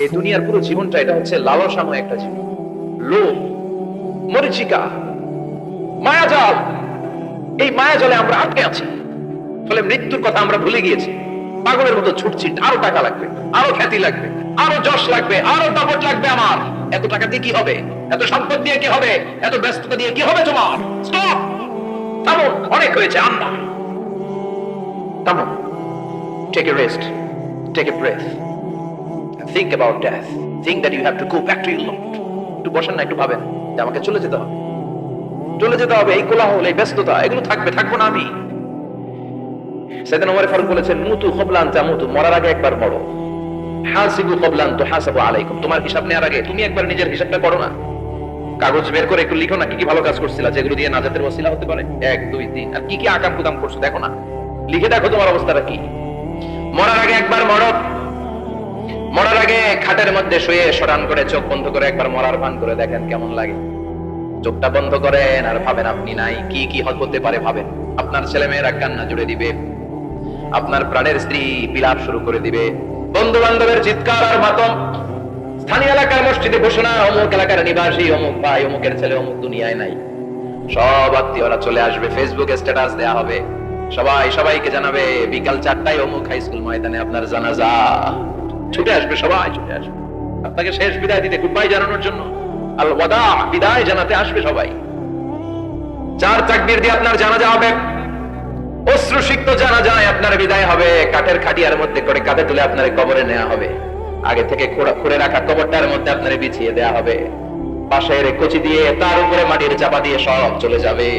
এই দুনিয়ার পুরো জীবনটা এটা হচ্ছে লালসাময় একটা জীবন, লোভ, মরিচিকা, মায়াজাল। এই মায়াজালে আমরা আটকে আছি, ফলে মৃত্যুর কথা আমরা ভুলে গিয়েছি। পাগলের মতো ছুটছি, আরো টাকা লাগবে, আরো খ্যাতি লাগবে, আরো যশ লাগবে, আরো দাপট লাগবে। আমার এত টাকা দিয়ে কি হবে? এত সম্পদ দিয়ে কি হবে? এত ব্যস্ততা দিয়ে কি হবে তোমার? স্টপ, থামো, অনেক হয়েছে। আমরা থামো, take a rest, take a breath, and think about death. Think that you have to go back to your Lord. একটু বসেন না, একটু ভাবেন যে আমাকে চলে যেতে হবে, চলে যেতে হবে। এই কোলাহল, এই ব্যস্ততা, এগুলো থাকবে, থাকবো না আমি। সাইয়েদনা ওমর ফারুক বলেছেন, মুতু ক্বাবলা আন তামুতু, মরার আগে একবার মরো। হাসিবু ক্বাবলা আন তুহাসাবু আলাইকুম, তোমার হিসাব নেওয়ার আগে তুমি একবার নিজের হিসাবটা করো না। কাগজ বের করে একটু লিখো না, কি কি ভালো কাজ করছিলা, যেগুলো দিয়ে নাজাতের ওসিলা হতে পারে। 1 2 3, আর কি কি আকাম কুদাম করছো দেখো না, লিখে দেখো তোমার অবস্থাটা কি। মরার আগে একবার মরো। মরার আগে খাটের মধ্যে শুয়ে শরান করে চোখ বন্ধ করে একবার মরার ভান করে দেখেন কেমন লাগে। চোখটা বন্ধ করেন আর ভাবেন আপনি নাই, কি কি হতে পারে ভাবেন। আপনার ছেলে মেয়েরা কান্না জুড়ে দিবে, আপনার প্রাণের স্ত্রী বিলাপ শুরু করে দিবে, বন্ধু বান্ধবের চিৎকার আর মাতম, স্থানীয় এলাকার মসজিদে ঘোষণা, অমুক এলাকার নিবাসী, অমুক ভাই, অমুকের ছেলে অমুক দুনিয়ায় নাই। সব আত্মীয়রা চলে আসবে, ফেসবুকে স্ট্যাটাস দেয়া হবে, সবাই সবাইকে জানাবে বিকাল 4টায় অমুক হাই স্কুল ময়দানে আপনার জানাজা। ছুটে আসবে, সবাই ছুটে আসবে আপনাকে শেষ বিদায় দিতে, গুড বাই জানানোর জন্য, আল ওয়াদা, বিদায় জানাতে আসবে সবাই। 4 তাকবীর দিয়ে আপনার জানাজা হবে, অশ্রুসিক্ত জানাজায় আপনার বিদায় হবে। কাঠের খাটিয়ার মধ্যে করে কাঁধে তুলে আপনার কবরে নেওয়া হবে, আগে থেকে খুঁড়ে রাখা কবরটার মধ্যে আপনার বিছিয়ে দেয়া হবে, পাশের কচি দিয়ে তার উপরে মাটির চাপা দিয়ে সব চলে যাবে।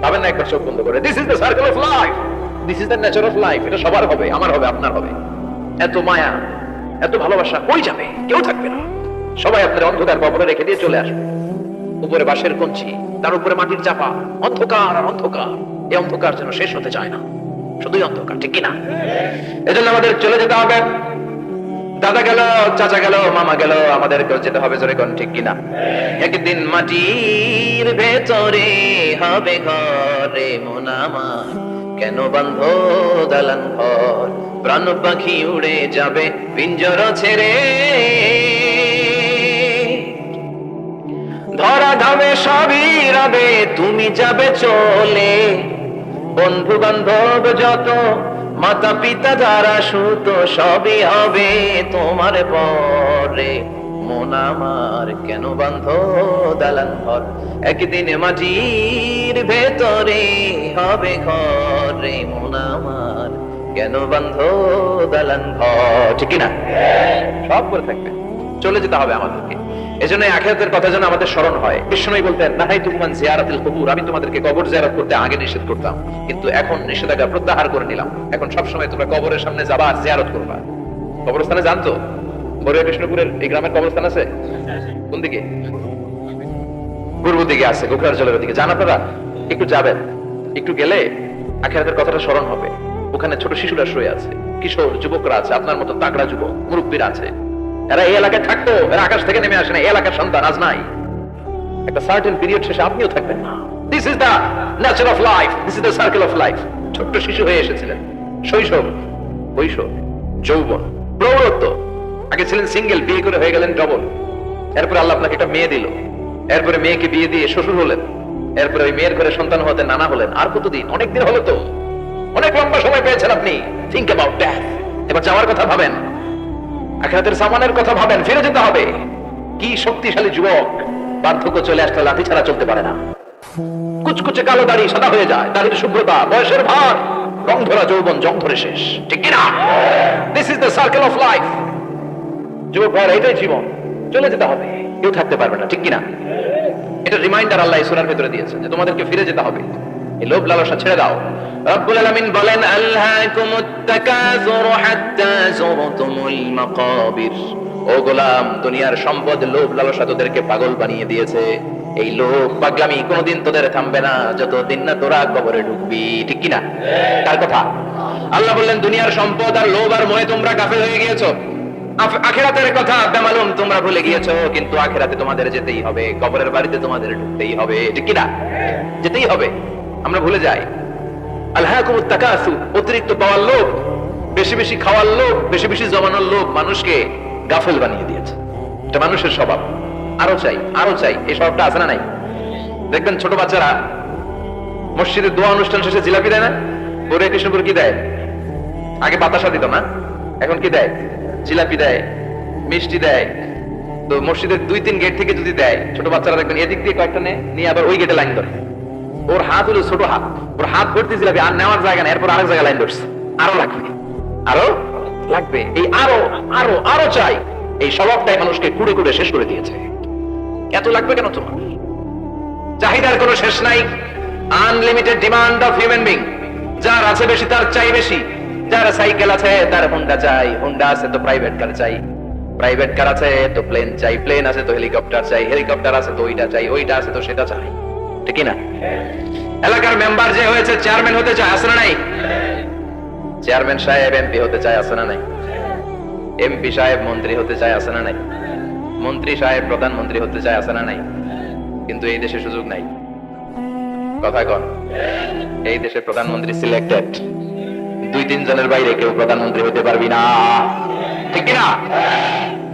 ভাবেন না একবার চোখ বন্ধ করে, this is the circle of life, this is the nature of life. এটা সবার হবে, আমার হবে, আপনার হবে। এত মায়া, এত ভালোবাসা কই যাবে? কেউ থাকবে না, সবাই আপনার অন্ধকার কবরে রেখে দিয়ে চলে আসবে। উপরে বাঁশের কঞ্চি, তার উপরে মাটির চাপা, অন্ধকার আর অন্ধকার। এই অন্ধকার যেন শেষ হতে চায় না, শুধুই অন্ধকার, ঠিক কিনা? এজন্য আমাদের চলে যেতে হবে। দাদা গেল, চাচা গেল, মামা গেল, আমাদেরকেও যেতে হবে, জোরে কোন ঠিক কিনা? একদিন মাটির ভেতরে হবে ঘরে মন আমার, কেন বান্ধ দালান ঘর, প্রাণ পাখি উড়ে যাবে পিঞ্জর ছেড়ে, ধরা ধামে সবই রবে তুমি যাবে চলে, বন্ধু বান্ধব যত, মাতা পিতা যারা সুত, সবই হবে তোমার পরে, মন আমার কেন বান্ধ দালান ঘর, একদিন মাটির ভেতরে হবে ঘরে মন আমার, কেন বান্ধ দালান ঘর, ঠিক না? সব করে থাকবে, চলে যেতে হবে আমাদেরকে। এজন্য আখিরাতের কথা যেন আমাদের স্মরণ হয়। বিষ্ণু বলতেন, নাহাইতুকুম আন জিয়ারাতিল কুবুর, আমি তোমাদেরকে কবর জিয়ারত করতে আগে নিষেধ করতাম, কিন্তু এখন নিষেধাজ্ঞা প্রত্যাহার করে নিলাম। এখন সবসময় তোমরা কবরের সামনে যাবা আর জিয়ারত করবা। কবরস্থানে জানতো বড়িয়া কৃষ্ণপুরের এই গ্রামের কবরস্থান আছে কোন দিকে? পূর্ব দিকে আছে, গোখরার জলের দিকে। জান আপনারা? একটু যাবেন, একটু গেলে আখিরাতের কথাটা স্মরণ হবে। ওখানে ছোট শিশুরা শুয়ে আছে, কিশোর যুবকরা আছে, আপনার মতো তাগড়া যুবক, মুরব্বীরা আছে। এরা এই এলাকায় থাকতো, এরা আকাশ থেকে নেমে আসে না, এই এলাকার সন্তান আজ নাই। একটা সার্টেন পিরিয়ড শেষে আপনিও থাকবেন না। This is the nature of life, this is the circle of life. ছোট্ট শিশু হয়ে এসেছিলেন, শৈশব, কৈশোর, যৌবন, প্রৌঢ়ত্ব। আগে ছিলেন সিঙ্গেল, বিয়ে করে হয়ে গেলেন ডবল। এরপরে আল্লাহ আপনাকে একটা মেয়ে দিল, এরপরে মেয়েকে বিয়ে দিয়ে শ্বশুর হলেন, এরপরে ওই মেয়ের ঘরে সন্তান হতে নানা হলেন। আর কতদিন? অনেকদিন হলো তো, অনেক লম্বা সময় পেয়েছেন আপনি। Think about that. এবার যাওয়ার কথা ভাবেন, আখিরাতের সামানের কথা ভাবেন, ফিরে যেতে হবে। কি শক্তিশালী যুবক, বার্ধক্য চলে আসলে লাঠি ছাড়া চলতে পারে না। কুচকুচে কালো দাড়ি সাদা হয়ে যায়, দাড়ির শুভ্রতা, বয়সের ভার, রং ধরা যৌবন জং ধরে শেষ, ঠিক কিনা? This is the circle of life. যুবক ভাইয়ের এটাই জীবন, চলে যেতে হবে, কেউ থাকতে পারবে না, ঠিক কিনা? এটা রিমাইন্ডার আল্লাহ সূরার ভিতরে দিয়েছেন যে তোমাদেরকে ফিরে যেতে হবে। এই লোভ লালসা ছেড়ে দাও। রব্বুল আলামিন বলেন, আলহাকুমুত তাকাসুর হাত্তা যুরতুমুল মাকাবির। ও গোলাম, দুনিয়ার সম্পদ, লোভ লালসা তোদেরকে পাগল বানিয়ে দিয়েছে। এই লোভ পাগলামি কোনোদিন তোদের থামবে না যতদিন না তোরা কবরে ঢুকবি, ঠিক কিনা? কার কথা? আল্লাহ বললেন, দুনিয়ার সম্পদ আর লোভ আর মোহে তোমরা গাফেল হয়ে গিয়েছো। আখিরাতের কথা বেমালুম তোমরা ভুলে গিয়েছো। কিন্তু আখিরাতে তোমাদের যেতেই হবে, কবরের বাড়িতে তোমাদের ঢুকতেই হবে, ঠিক কিনা? যেতেই হবে, আমরা ভুলে যাই। আলহাকুমুত তাকাসুর, অতিরিক্ত পাওয়ার লোভ, বেশি বেশি খাওয়ার লোভ, বেশি বেশি জমানোর লোভ মানুষকে গাফেল বানিয়ে দিয়েছে। এটা মানুষের স্বভাব, আরো চাই আরো চাই, এই স্বভাবটা আছে না নাই? দেখবেন ছোট বাচ্চারা মসজিদের দোয়া অনুষ্ঠান শেষে জিলাপি দেয় না? গৌরে কৃষ্ণপুর কি দেয়? আগে বাতাসা দিত না, এখন কি দেয়? জিলাপি দেয়, মিষ্টি দেয়। তো মসজিদের 2-3 গেট থেকে যদি দেয়, ছোট বাচ্চারা দেখবেন এদিক দিয়ে কয়েকটা নিয়ে আবার ওই গেটে লাইন ধরে। ওর হাত হলো ছোট হাত, ওর হাত ভর্তি জিলাপি, আর নেওয়ার জায়গা না, এরপর আরেক জায়গায় লাইন ধরছে, আরো লাগবে আরো লাগবে, এই আরো আরো আরো চাই, এই স্বভাবটাই মানুষকে কুড়ে কুড়ে শেষ করে দিয়েছে। এত লাগবে কেন তোমার? চাহিদার কোনো শেষ নাই, unlimited demand of human being. যার আছে বেশি তার চাই বেশি, যার সাইকেল আছে তার হোন্ডা চাই, হোন্ডা আছে তো প্রাইভেট কার চাই, প্রাইভেট কার আছে তো প্লেন চাই, প্লেন আছে তো হেলিকপ্টার চাই, হেলিকপ্টার আছে তো ওইটা চাই, ওইটা আছে তো সেটা চাই, ঠিক না? এলাকার মেম্বার যে হয়েছে চেয়ারম্যান হতে চায়, আছে না নাই? চেয়ারম্যান সাহেব এমপি হতে চায়, আছে না নাই? এমপি সাহেব মন্ত্রী হতে চায়, আছে না নাই? মন্ত্রী সাহেব প্রধানমন্ত্রী হতে চায়, আছে না নাই? কিন্তু এই দেশে সুযোগ নাই। কথা কন, এই দেশে প্রধানমন্ত্রী সিলেক্টেড, 2-3 জনের বাইরে কেউ প্রধানমন্ত্রী হতে পারবি না, ঠিক না?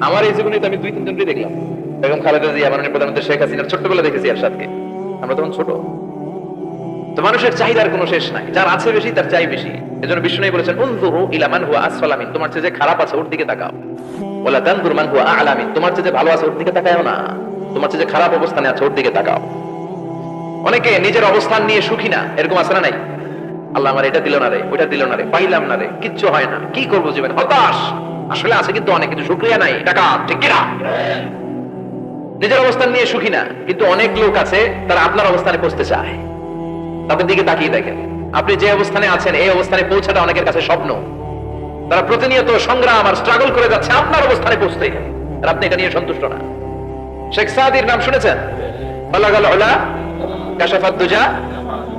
আমার এই জীবনে তো আমি 2-3 জনকে দেখলাম, বেগম খালেদা জিয়া, মাননীয় প্রধানমন্ত্রী শেখ হাসিনা, ছোট্টবেলা দেখেছি এরশাদকে, আমরা তখন ছোট। তো মানুষের চাহিদার কোনো শেষ নাই, যার আছে বেশি তার চাই বেশি। এজন্য বিষ্ণু বলেছেন, উনজুরু ইলা মান হুয়া আসফালা মিন, তোমার চেয়ে যে খারাপ আছে ওর দিকে তাকাও, ওয়ালা তানজুর মান হুয়া আ'লা মিন, তোমার চেয়ে যে ভালো আছে ওর দিকে তাকাও না, তোমার চেয়ে যে খারাপ অবস্থানে আছে ওর দিকে তাকাও। অনেকে নিজের অবস্থান নিয়ে সুখী না, এরকম আছে না নাই? আল্লাহ আমার এটা দিল না রে, ওইটা দিল না রে, পাইলাম না রে, কিচ্ছু হয় না, কি করবো জীবন, হতাশ। আসলে আছে কিন্তু অনেক কিছু, শুকরিয়া নাই, টাকা, ঠিক কিনা? নিজের অবস্থান নিয়ে সুখী না, কিন্তু অনেক লোক আছে তারা আপনার অবস্থানে পৌঁছতে চায়। তাদের দিকে তাকিয়ে দেখেন, আপনি যে অবস্থানে আছেন এই অবস্থানে পৌঁছাটা অনেকের কাছে স্বপ্ন। তারা প্রতিনিয়ত সংগ্রাম আর স্ট্রাগল করে যাচ্ছে আপনার অবস্থানে পৌঁছতে, আর আপনি এটা নিয়ে সন্তুষ্ট না। শেখ সাদির নাম শুনেছেন? বালাগাল উলা কাশাফাত দুজা,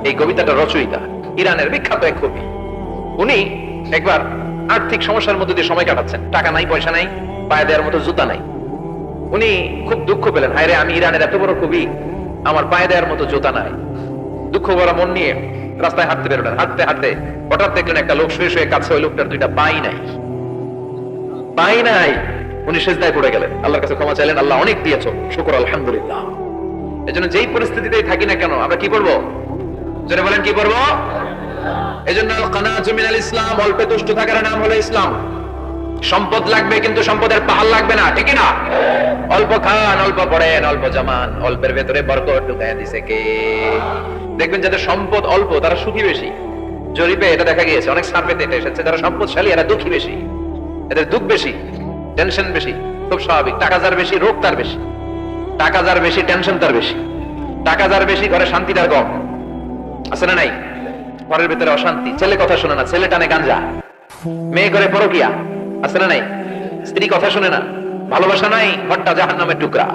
এই কবিতাটা রচয়িতা, ইরানের বিখ্যাত এক কবি। উনি একবার আর্থিক সমস্যার মধ্যে দিয়ে সময় কাটাচ্ছেন, টাকা নাই, পয়সা নাই, পায়ে দেওয়ার মতো জুতা নাই। উনি খুব দুঃখ পেলেন, হায় রে, আমি ইরানের এত বড় কবি, আমার পায়ে দেওয়ার মতো জুতা নাই। দুঃখ ভরা মন নিয়ে রাস্তায় হাঁটতে বেরোলেন, হাঁটতে হাঁটতে হঠাৎ দেখলেন একটা লোক শুয়ে শুয়ে কাছে, ওই লোকটার 2টা পাই নাই, পাই নাই। উনি সেজদায় পড়ে গেলেন, আল্লাহর কাছে ক্ষমা চাইলেন, আল্লাহ অনেক দিয়েছো, শুকর আলহামদুলিল্লাহ। এজন্য যেই পরিস্থিতিতেই থাকি না কেন আমরা কি করবো? যারা বলেন কি করবো? এজন্য কানাতু মিনাল ইসলাম, অল্পে তুষ্ট থাকার নাম হলো ইসলাম। সম্পদ লাগবে কিন্তু সম্পদের পাহাড় লাগবে না, ঠিক না? অল্প খান, অল্প পড়েন, অল্প জমান, অল্পের ভেতরে বরকত ঢুকাইয়া দিছে কে? দেখবেন যাদের সম্পদ অল্প তারা সুখী বেশি। জরিপে এটা দেখা গিয়েছে, অনেক সার্ভেতে এটা এসেছে, যারা সম্পদশালী এরা দুঃখী বেশি, এদের দুঃখ বেশি, টেনশন বেশি। খুব স্বাভাবিক, টাকা যার বেশি রোগ তার বেশি, টাকা যার বেশি টেনশন তার বেশি, টাকা যার বেশি ঘরে শান্তি তার কম, আছে না নাই? ঘরের ভিতরে অশান্তি, ছেলে কথা শোনে না, ছেলে টানে গাঞ্জা, মেয়ে করে পরকিয়া, আছে না নাই? স্ত্রী কথা শুনে না, ভালোবাসা নাই, ঘরটা জাহান্নামের টুকরা।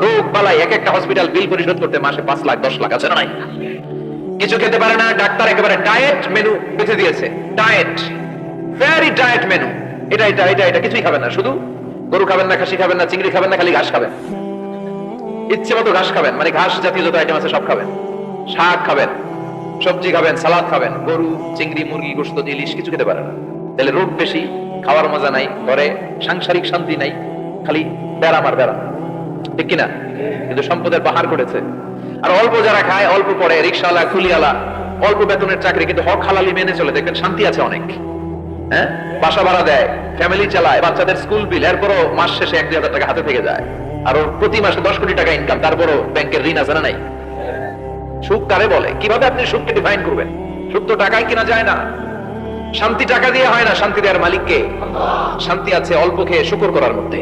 রোগ বালাই, এক একটা হসপিটাল বিল পরিশোধ করতে মাসে 5 লাখ 10 লাখ, আছে না নাই? কিছু খেতে পারে না, ডাক্তার একেবারে ডায়েট মেনু বেঁধে দিয়েছে, ডায়েট, ভেরি ডায়েট মেনু, এটা এটা এটা এটা কিছুই খাবেন না, শুধু গরু খাবেন না, খাসি খাবেন না, চিংড়ি খাবেন না, খালি ঘাস খাবেন, ইচ্ছে মতো ঘাস খাবেন, মানে ঘাস জাতীয় যত আইটেম আছে সব খাবেন, শাক খাবেন, সবজি খাবেন, সালাদ খাবেন, গরু, চিংড়ি, মুরগি, গোশত, ইলিশ কিছু খেতে পারে না। তাহলে রোগ বেশি, খাওয়ার মজা নাই, ঘরে সাংসারিক শান্তি নাই, খালি ব্যারাম আর ব্যারাম, ঠিক কিনা? কিন্তু সম্পদের পাহাড় করেছে। আর অল্প যারা খায়, অল্প পড়ে, রিক্সাওয়ালা, কুলিওয়ালা, অল্প বেতনের চাকরি, কিন্তু হক হালালি মেনে চলে, দেখবেন শান্তি আছে অনেক। হ্যাঁ, বাসা ভাড়া দেয়, ফ্যামিলি চালায়, বাচ্চাদের স্কুল বিল, এরপরও মাস শেষে 1-2 হাজার টাকা হাতে থেকে যায়। আর প্রতি মাসে 10 কোটি টাকা ইনকাম, তারপরও ব্যাংকের ঋণ আছে না নাই? সুখ কারে বলে? কিভাবে আপনি সুখকে ডিফাইন করবেন? সুখ তো টাকায় কিনা যায় না, শান্তি টাকা দিয়ে হয় না, শান্তি দেওয়ার মালিককে। শান্তি আছে অল্প খেয়ে শুকর করার মধ্যে,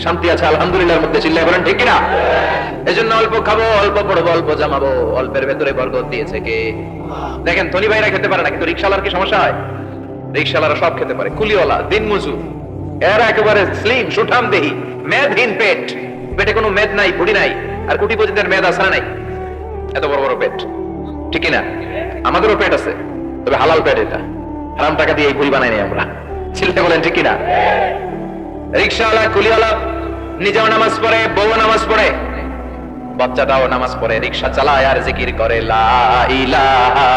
শান্তি আছে আলহামদুলিল্লাহর মধ্যে, চিল্লায় বলেন ঠিক কিনা? এজন্য অল্প খাবো, অল্প পড়বো, অল্প জামাবো, অল্পের ভেতরে বরকত দিয়েছে কে? দেখেন ধনী ভাইরা খেতে পারে না, কিন্তু রিকশাওয়ালার কি সমস্যা হয়? রিকশাওয়ালারা সব খেতে পারে, কুলিওয়ালা, দিনমজুর, এরা একেবারে স্লিম সুঠাম দেহি, মেদহীন পেট, পেটে কোনো মেদ নাই, ভুড়ি নাই। আর কোটিপতিদের মেদ আছে না নাই? এত বড় বড় পেট, ঠিক না? আমাদেরও পেট আছে, তবে হালাল পেট, এটা হারাম টাকা দিয়ে এই ভুড়ি বানাই নাই আমরা, ছেলে বলেন ঠিক কিনা? রিকশাওয়ালা, কুলিওয়ালা নিজেও নামাজ পড়ে, বউ নামাজ পড়ে, বাচ্চাটাও নামাজ পড়ে, রিকশা চালায় আর জিকির করে লা ইলাহা।